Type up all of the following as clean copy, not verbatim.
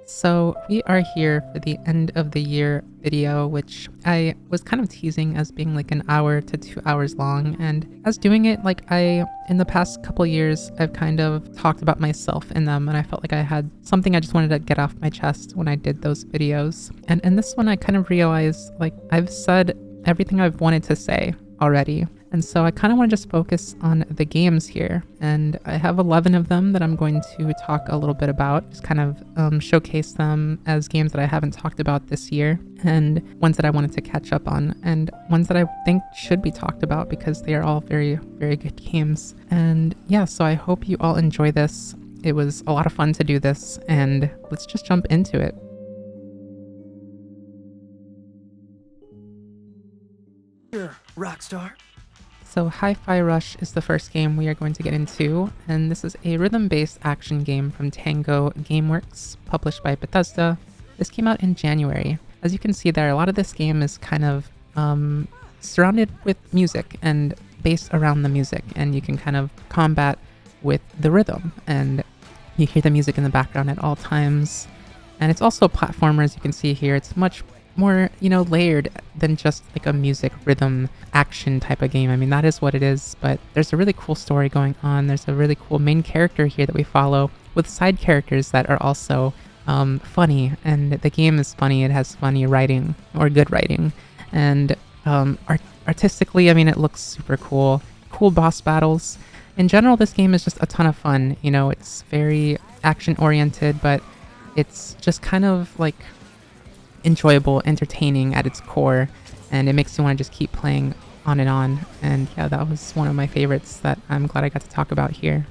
So we are here for the end of the year video, which I was kind of teasing as being like an hour to 2 hours long. And as doing it, in the past couple years, I've kind of talked about myself in them. And I felt like I had something I just wanted to get off my chest when I did those videos. And in this one, I kind of realized like I've said everything I've wanted to say already. And so I kind of want to just focus on the games here. And I have 11 of them that I'm going to talk a little bit about, just kind of showcase them as games that I haven't talked about this year, and ones that I wanted to catch up on, and ones that I think should be talked about because they are all very, very good games. And yeah, so I hope you all enjoy this. It was a lot of fun to do this, and let's just jump into it. Sure, Rockstar. So Hi-Fi Rush is the first game we are going to get into, and this is a rhythm-based action game from Tango Gameworks, published by Bethesda. This came out in January. As you can see there, a lot of this game is kind of surrounded with music and based around the music, and you can kind of combat with the rhythm, and you hear the music in the background at all times. And it's also a platformer, as you can see here. It's much more, layered than just like a music rhythm action type of game. I mean, that is what it is, but there's a really cool story going on. There's a really cool main character here that we follow with side characters that are also funny, and the game is funny. It has funny writing, or good writing, and artistically, I mean, it looks super cool. Cool boss battles. In general, this game is just a ton of fun. It's very action oriented, but it's just kind of like enjoyable, entertaining at its core, and it makes you want to just keep playing on and on. And yeah, that was one of my favorites that I'm glad I got to talk about here.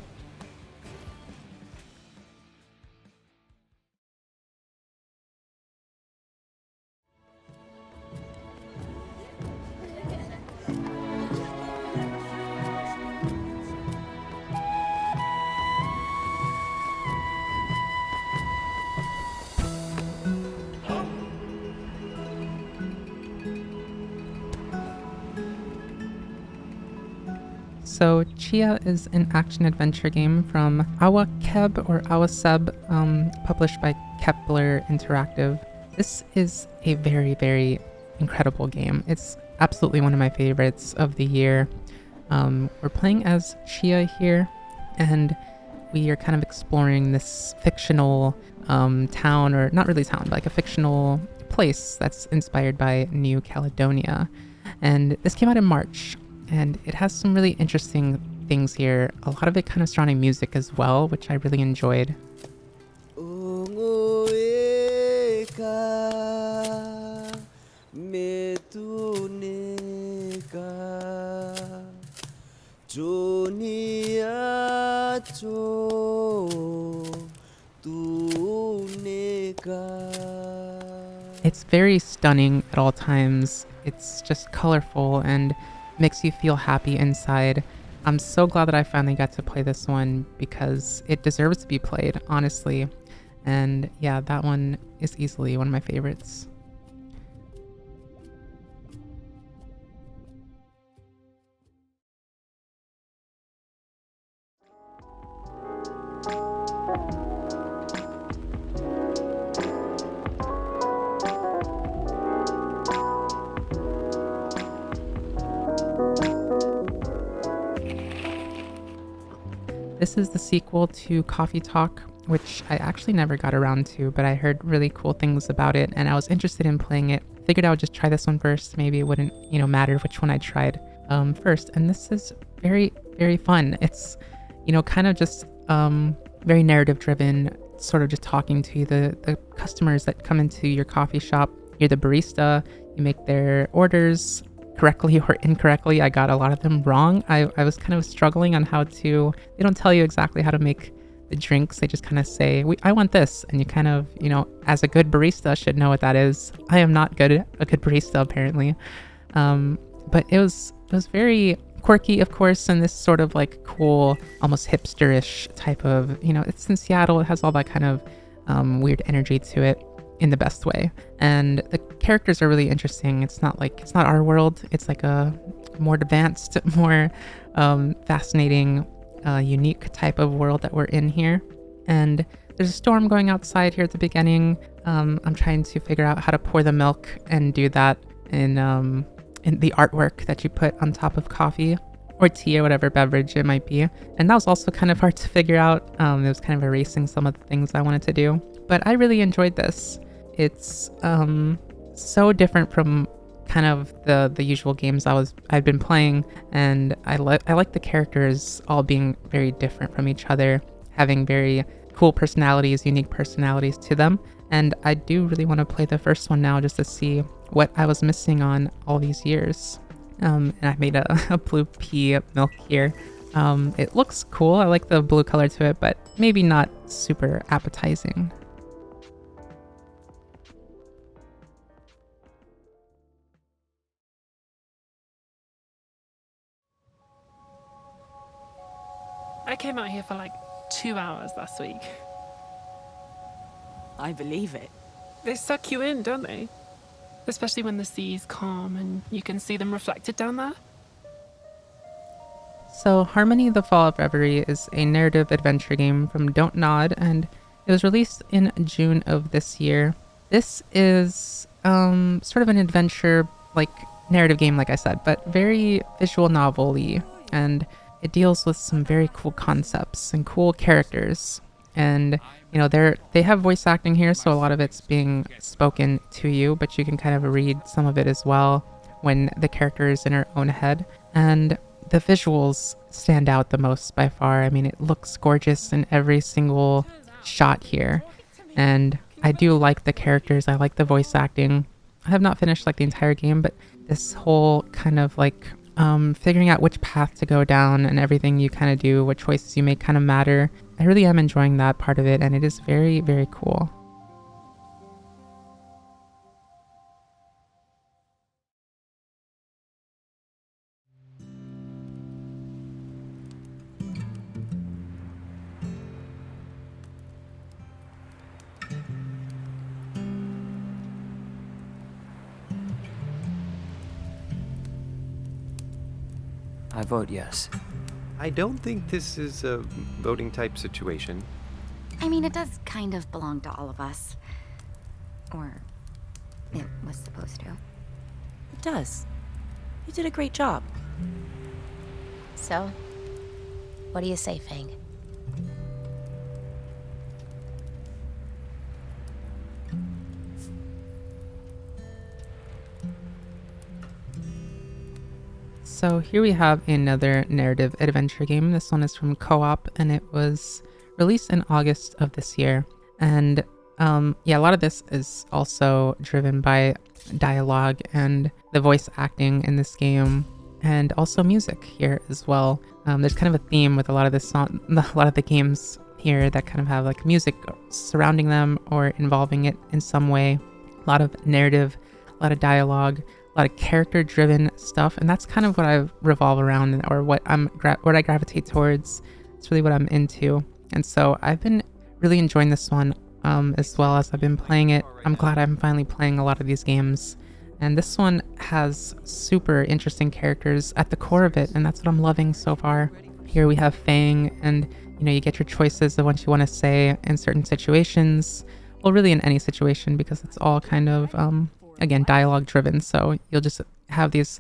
So Tchia is an action-adventure game from Awakeb or Awaseb, published by Kepler Interactive. This is a very, very incredible game. It's absolutely one of my favorites of the year. We're playing as Tchia here, and we are kind of exploring this fictional town, or not really town, but like a fictional place that's inspired by New Caledonia. And this came out in March. And it has some really interesting things here. A lot of it kind of surrounding music as well, which I really enjoyed. It's very stunning at all times. It's just colorful and makes you feel happy inside. I'm so glad that I finally got to play this one because it deserves to be played, honestly. And yeah, that one is easily one of my favorites. This is the sequel to Coffee Talk, which I actually never got around to, but I heard really cool things about it, and I was interested in playing it. Figured I would just try this one first. Maybe it wouldn't, matter which one I tried first. And this is very, very fun. It's, kind of just very narrative driven, sort of just talking to the customers that come into your coffee shop. You're the barista, you make their orders correctly or incorrectly. I got a lot of them wrong. I was kind of struggling on how to, they don't tell you exactly how to make the drinks. They just kind of say, I want this. And you kind of, as a good barista should know what that is. I am not a good barista apparently. But it was very quirky, of course, and this sort of like cool, almost hipsterish type of, it's in Seattle. It has all that kind of weird energy to it in the best way. And the characters are really interesting. It's not our world. It's like a more advanced, more fascinating, unique type of world that we're in here. And There's a storm going outside here at the beginning. I'm trying to figure out how to pour the milk and do that in the artwork that you put on top of coffee or tea or whatever beverage it might be. And that was also kind of hard to figure out. It was kind of erasing some of the things I wanted to do. But I really enjoyed this. It's so different from kind of the usual games I'd been playing, and I like the characters all being very different from each other, having very cool personalities, unique personalities to them. And I do really want to play the first one now just to see what I was missing on all these years. And I made a blue pea milk here. It looks cool. I like the blue color to it, but maybe not super appetizing. I came out here for like 2 hours last week. I believe it. They suck you in, don't they? Especially when the sea's calm and you can see them reflected down there. So Harmony: The Fall of Reverie is a narrative adventure game from Don't Nod, and it was released in June of this year. This is sort of an adventure, like, narrative game, like I said, but very visual novel-y, and it deals with some very cool concepts and cool characters. And, you know, they have voice acting here, so a lot of it's being spoken to you, but you can kind of read some of it as well when the character is in her own head. And the visuals stand out the most by far. I mean, it looks gorgeous in every single shot here. And I do like the characters. I like the voice acting. I have not finished like the entire game, but this whole kind of like figuring out which path to go down and everything you kind of do, what choices you make kind of matter. I really am enjoying that part of it, and it is very, very cool. I vote yes. I don't think this is a voting type situation. I mean, it does kind of belong to all of us. Or it was supposed to. It does. You did a great job. So, what do you say, Fang? So here we have another narrative adventure game. This one is from Co-op, and it was released in August of this year. And yeah, a lot of this is also driven by dialogue and the voice acting in this game, and also music here as well. There's kind of a theme with a lot of the games here that kind of have like music surrounding them or involving it in some way. A lot of narrative, a lot of dialogue, a lot of character-driven stuff, and that's kind of what I revolve around, or what I gravitate towards. It's really what I'm into, and so I've been really enjoying this one as well as I've been playing it. I'm glad I'm finally playing a lot of these games, and this one has super interesting characters at the core of it, and that's what I'm loving so far. Here we have Fang, and you know, you get your choices of what you want to say in certain situations. Well, really in any situation, because it's all kind of again, dialogue driven, so you'll just have these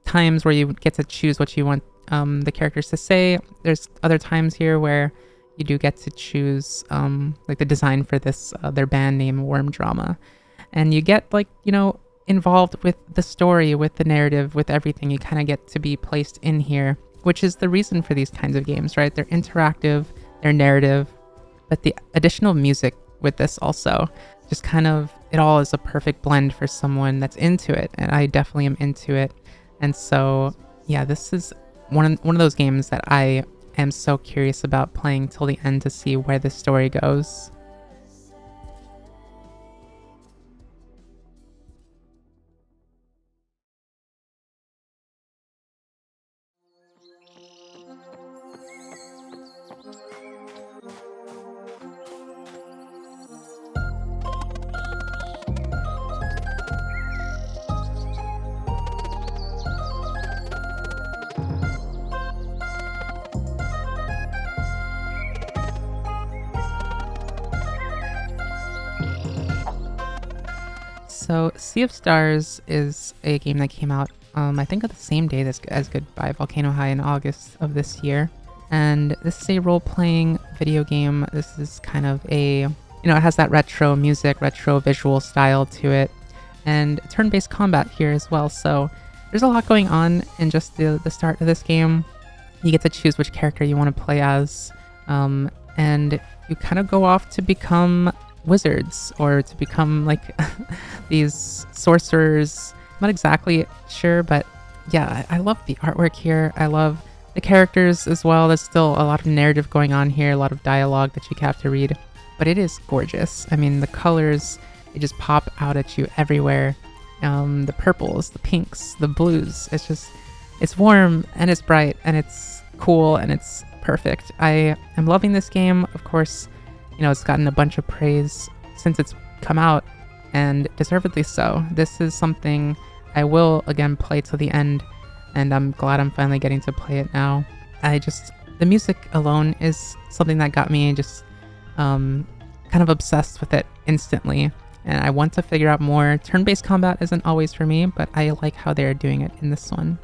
times where you get to choose what you want the characters to say. There's other times here where you do get to choose like the design for this their band name, Worm Drama, and you get, like, you know, involved with the story, with the narrative, with everything. You kind of get to be placed in here, which is the reason for these kinds of games, right? They're interactive, they're narrative, but the additional music with this also just kind of, it all is a perfect blend for someone that's into it, and I definitely am into it. And so yeah, this is one of those games that I am so curious about playing till the end to see where this story goes. So Sea of Stars is a game that came out, I think, at the same day as Goodbye Volcano High in August of this year. And this is a role-playing video game. This is kind of a, it has that retro music, retro visual style to it, and turn-based combat here as well. So there's a lot going on in just the start of this game. You get to choose which character you want to play as, and you kind of go off to become wizards or to become like these sorcerers. I'm not exactly sure, but yeah, I love the artwork here. I love the characters as well. There's still a lot of narrative going on here, a lot of dialogue that you have to read, but it is gorgeous. I mean, the colors, they just pop out at you everywhere. The purples, the pinks, the blues. It's warm and it's bright and it's cool and it's perfect. I am loving this game. Of course, it's gotten a bunch of praise since it's come out, and deservedly so. This is something I will again play to the end, and I'm glad I'm finally getting to play it now. The music alone is something that got me just kind of obsessed with it instantly, and I want to figure out more. Turn-based combat isn't always for me, but I like how they're doing it in this one.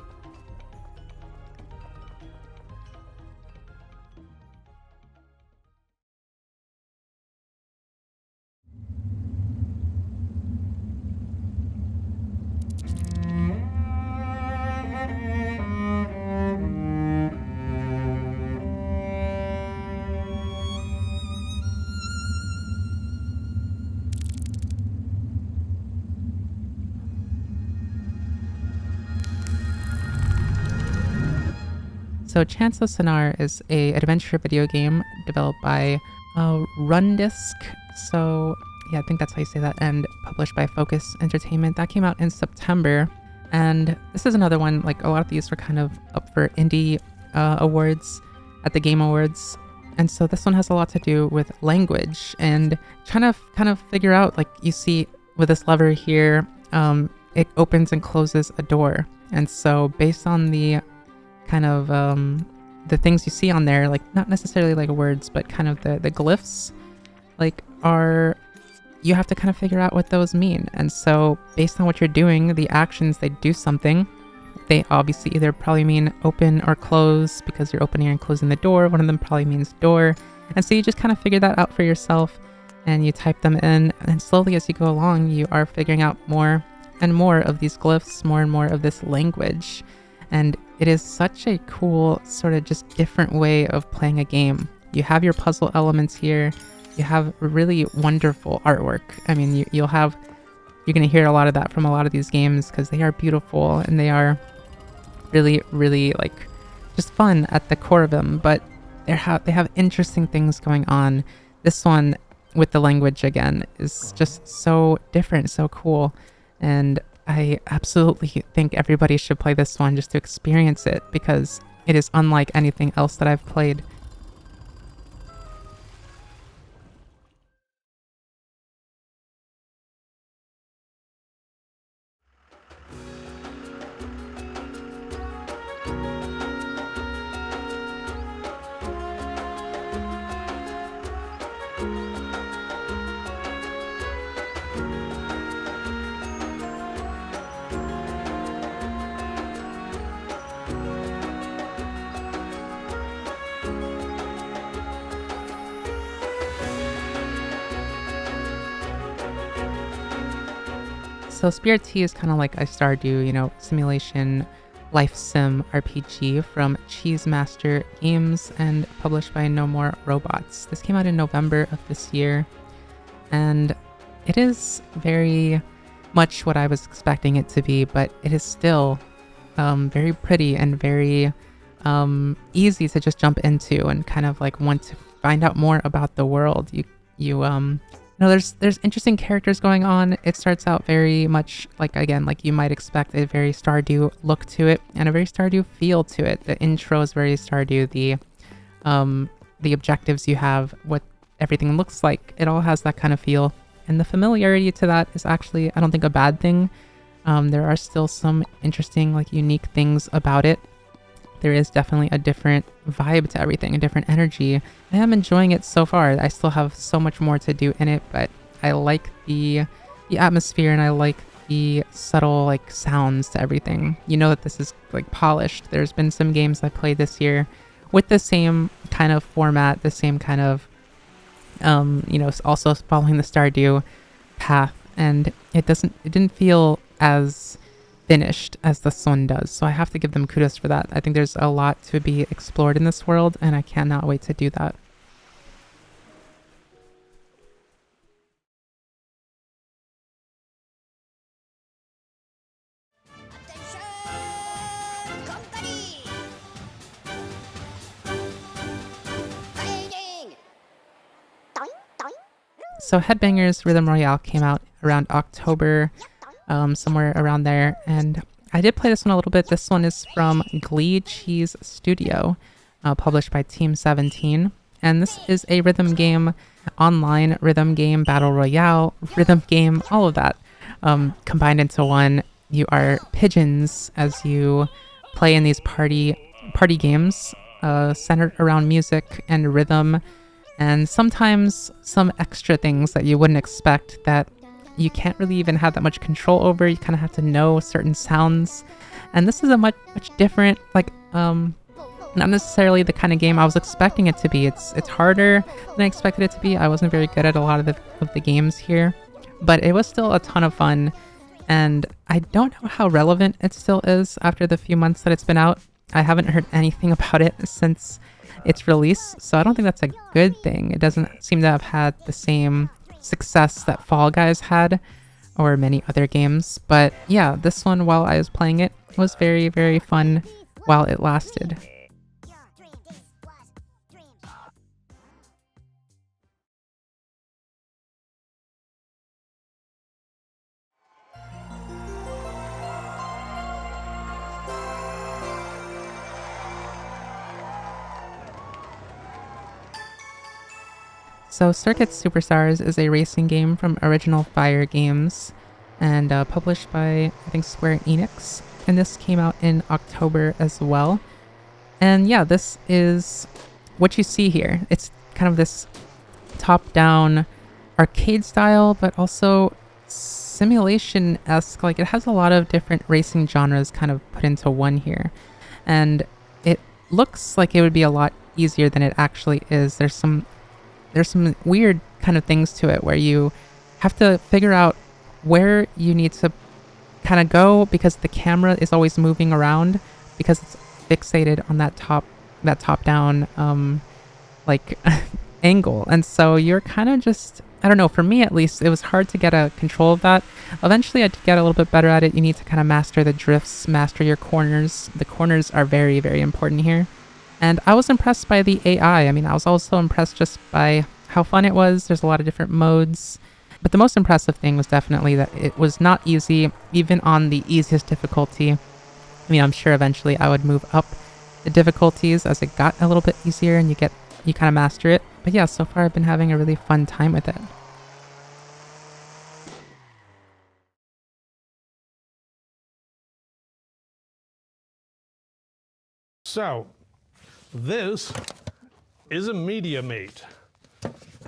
So Chants of Sennaar is a adventure video game developed by Rundisk. So yeah, I think that's how you say that, and published by Focus Entertainment. That came out in September. And this is another one, like a lot of these were kind of up for indie awards at the Game Awards. And so this one has a lot to do with language and trying to kind of figure out, like you see with this lever here, it opens and closes a door. And so based on the kind of the things you see on there, like not necessarily like words, but kind of the glyphs, like you have to kind of figure out what those mean. And so based on what you're doing, the actions, they do something. They obviously either probably mean open or close because you're opening and closing the door. One of them probably means door. And so you just kind of figure that out for yourself and you type them in. And slowly as you go along, you are figuring out more and more of these glyphs, more and more of this language. And it is such a cool sort of just different way of playing a game. You have your puzzle elements here. You have really wonderful artwork. I mean, you're going to hear a lot of that from a lot of these games because they are beautiful and they are really, really like just fun at the core of them. But they have interesting things going on. This one with the language again is just so different, so cool. And I absolutely think everybody should play this one just to experience it because it is unlike anything else that I've played. So Spirittea is kind of like a Stardew, simulation life sim RPG from Cheese Master Games and published by No More Robots. This came out in November of this year, and it is very much what I was expecting it to be, but it is still very pretty and very easy to just jump into and kind of like want to find out more about the world. There's interesting characters going on. It starts out very much like you might expect, a very Stardew look to it and a very Stardew feel to it. The intro is very Stardew. The objectives you have, what everything looks like, it all has that kind of feel. And the familiarity to that is actually, I don't think, a bad thing. There are still some interesting, unique things about it. There is definitely a different vibe to everything, a different energy. I am enjoying it so far. I still have so much more to do in it, but I like the the atmosphere, and I like the subtle like sounds to everything. You know that this is like polished. There's been some games I played this year with the same kind of format, the same kind of also following the Stardew path, and it didn't feel as finished as this one does. So I have to give them kudos for that. I think there's a lot to be explored in this world, and I cannot wait to do that. So Headbangers Rhythm Royale came out around October, somewhere around there, and I did play this one a little bit. This one is from Glee Cheese Studio, published by Team 17, and this is a rhythm game, online rhythm game, battle royale, rhythm game, all of that combined into one. You are pigeons as you play in these party games centered around music and rhythm, and sometimes some extra things that you wouldn't expect that you can't really even have that much control over. You kind of have to know certain sounds, and this is a much different, like not necessarily the kind of game I was expecting it to be. It's harder than I expected it to be. I wasn't very good at a lot of the games here, but it was still a ton of fun, and I don't know how relevant it still is after the few months that it's been out. I haven't heard anything about it since its release, so I don't think that's a good thing. It doesn't seem to have had the same success that Fall Guys had, or many other games. But yeah, this one, while I was playing it, was very, very fun while it lasted. So Circuit Superstars is a racing game from Original Fire Games, and published by, I think, Square Enix. And this came out in October as well. And yeah, this is what you see here. It's kind of this top-down arcade style, but also simulation-esque. Like, it has a lot of different racing genres kind of put into one here. And it looks like it would be a lot easier than it actually is. There's some weird kind of things to it where you have to figure out where you need to kind of go, because the camera is always moving around because it's fixated on that top down like angle. And so you're kind of just, I don't know, for me at least, it was hard to get a control of that. Eventually I did get a little bit better at it. You need to kind of master the drifts, master your corners. The corners are very, very important here. And I was impressed by the AI. I mean, I was also impressed just by how fun it was. There's a lot of different modes. But the most impressive thing was definitely that it was not easy, even on the easiest difficulty. I mean, I'm sure eventually I would move up the difficulties as it got a little bit easier and you kind of master it. But yeah, so far I've been having a really fun time with it. So, this is a Media Mate,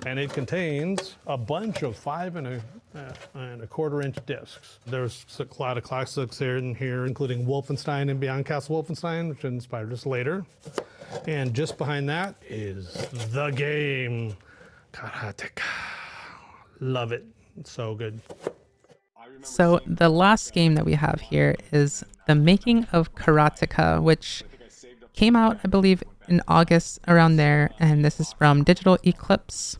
and it contains a bunch of 5 1/4 inch discs. There's a lot of classics in here, including Wolfenstein and Beyond Castle Wolfenstein, which inspired us later. And just behind that is the game, Karateka. Love it, it's so good. So the last game that we have here is the Making of Karateka, which came out, I believe, in August, around there, and this is from Digital Eclipse.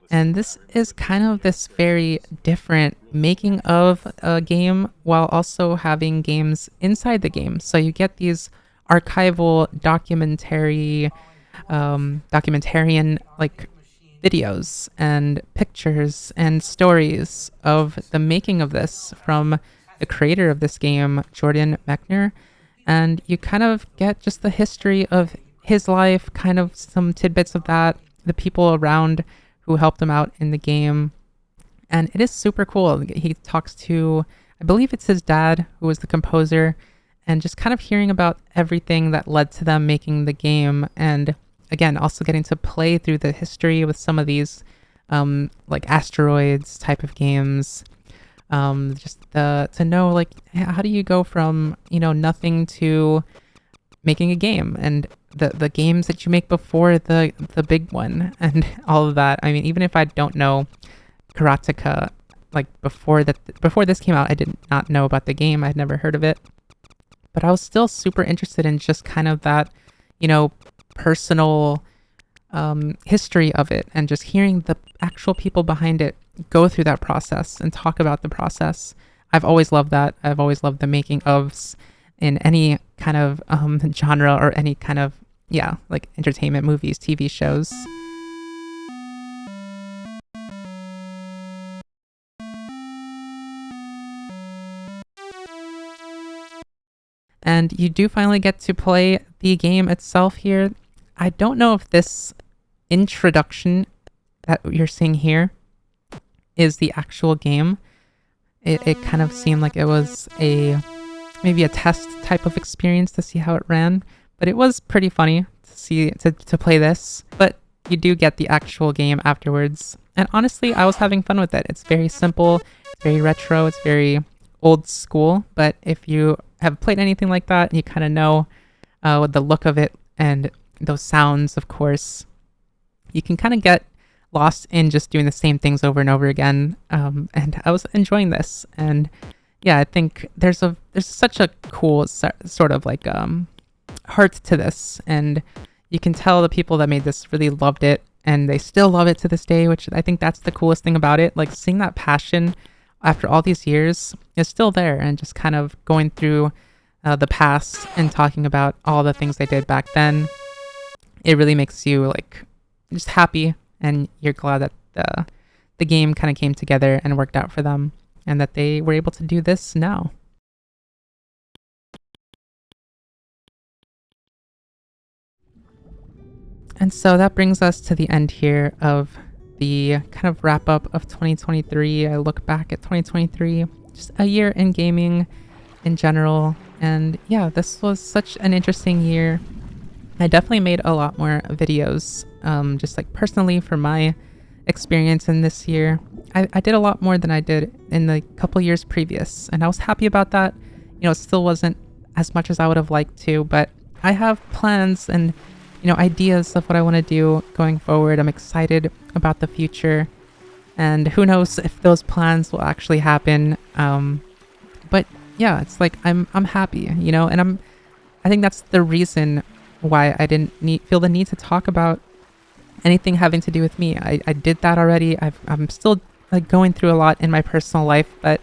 And this is kind of this very different making of a game while also having games inside the game. So you get these archival documentarian like videos and pictures and stories of the making of this from the creator of this game, Jordan Mechner. And you kind of get just the history of his life, kind of some tidbits of that, the people around who helped him out in the game. And it is super cool. He talks to, I believe it's his dad, who was the composer, and just kind of hearing about everything that led to them making the game. And again, also getting to play through the history with some of these like asteroids type of games. Just to know, like, how do you go from, nothing to making a game, and the games that you make before the big one and all of that. I mean, even if I don't know Karateka, like before this came out, I did not know about the game. I'd never heard of it, but I was still super interested in just kind of that, personal history of it, and just hearing the actual people behind it go through that process and talk about the process. I've always loved that. I've always loved the making ofs in any kind of genre, or any kind of, like entertainment, movies, TV shows. And you do finally get to play the game itself here. I don't know if this introduction that you're seeing here is the actual game. It kind of seemed like it was maybe a test type of experience to see how it ran, but it was pretty funny to play this. But you do get the actual game afterwards, and honestly, I was having fun with it. It's very simple, it's very retro, it's very old school, but if you have played anything like that, you kind of know with the look of it and those sounds, of course, you can kind of get lost in just doing the same things over and over again. And I was enjoying this, and I think there's such a cool sort of like heart to this, and you can tell the people that made this really loved it, and they still love it to this day, which I think that's the coolest thing about it. Like, seeing that passion after all these years is still there, and just kind of going through the past and talking about all the things they did back then. It really makes you like just happy, and you're glad that the game kind of came together and worked out for them, and that they were able to do this now. And so that brings us to the end here of the kind of wrap up of 2023. I look back at 2023, just a year in gaming in general. And this was such an interesting year. I definitely made a lot more videos, just like personally for my experience in this year. I did a lot more than I did in the couple years previous, and I was happy about that. It still wasn't as much as I would have liked to, but I have plans and ideas of what I want to do going forward. I'm excited about the future, and who knows if those plans will actually happen. But it's like I'm happy, and I think that's the reason why I didn't feel the need to talk about anything having to do with me. I did that already. I'm still like going through a lot in my personal life, but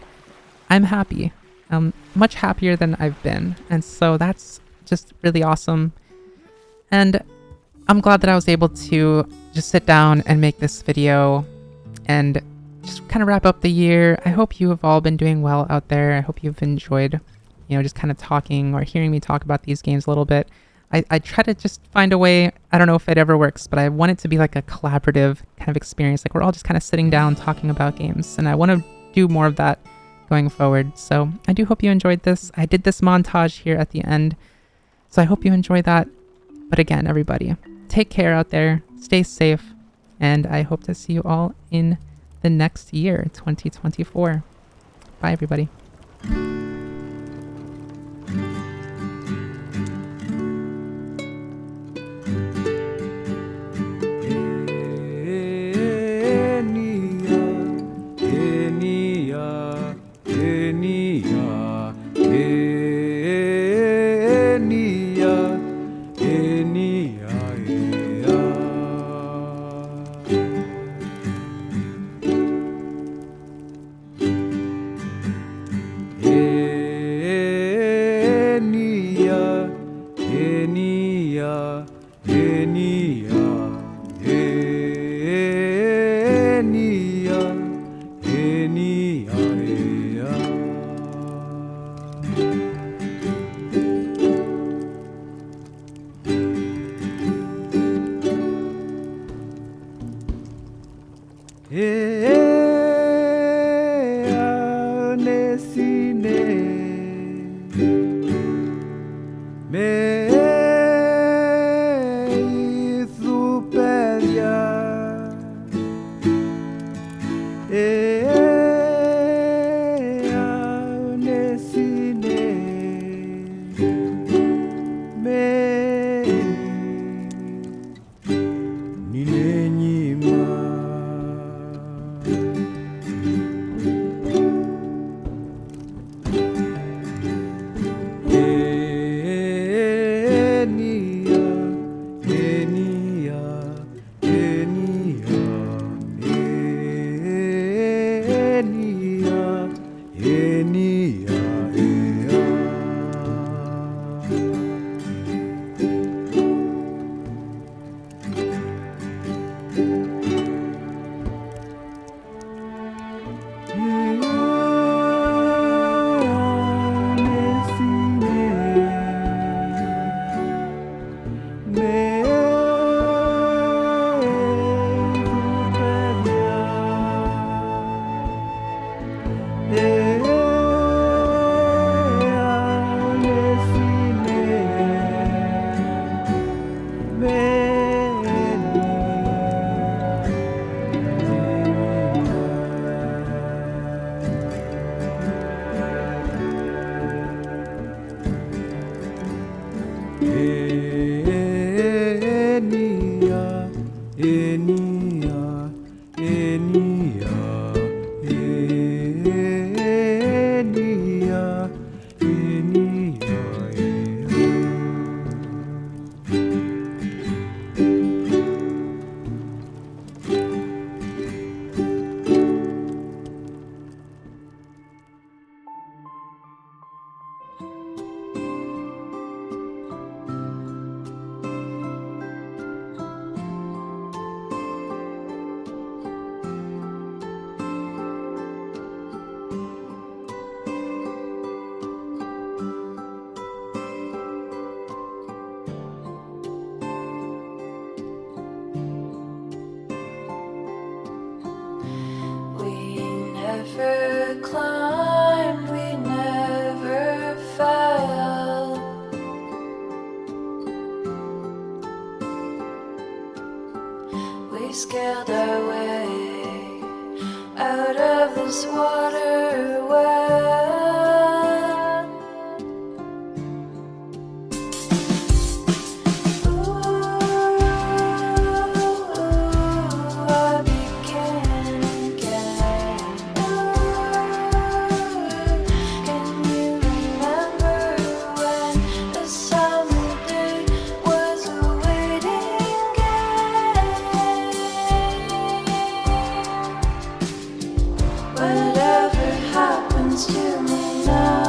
I'm happy. I'm much happier than I've been, and so that's just really awesome. And I'm glad that I was able to just sit down and make this video and just kind of wrap up the year. I hope you have all been doing well out there. I hope you've enjoyed, just kind of talking or hearing me talk about these games a little bit. I try to just find a way, I don't know if it ever works, but I want it to be like a collaborative kind of experience. Like, we're all just kind of sitting down talking about games, and I want to do more of that going forward. So I do hope you enjoyed this. I did this montage here at the end, so I hope you enjoy that. But again, everybody, take care out there, stay safe, and I hope to see you all in the next year, 2024. Bye, everybody. out of this water well. Ooh, I begin again. Ooh, can you remember when the summer day was a waiting game? Whatever happens to me now.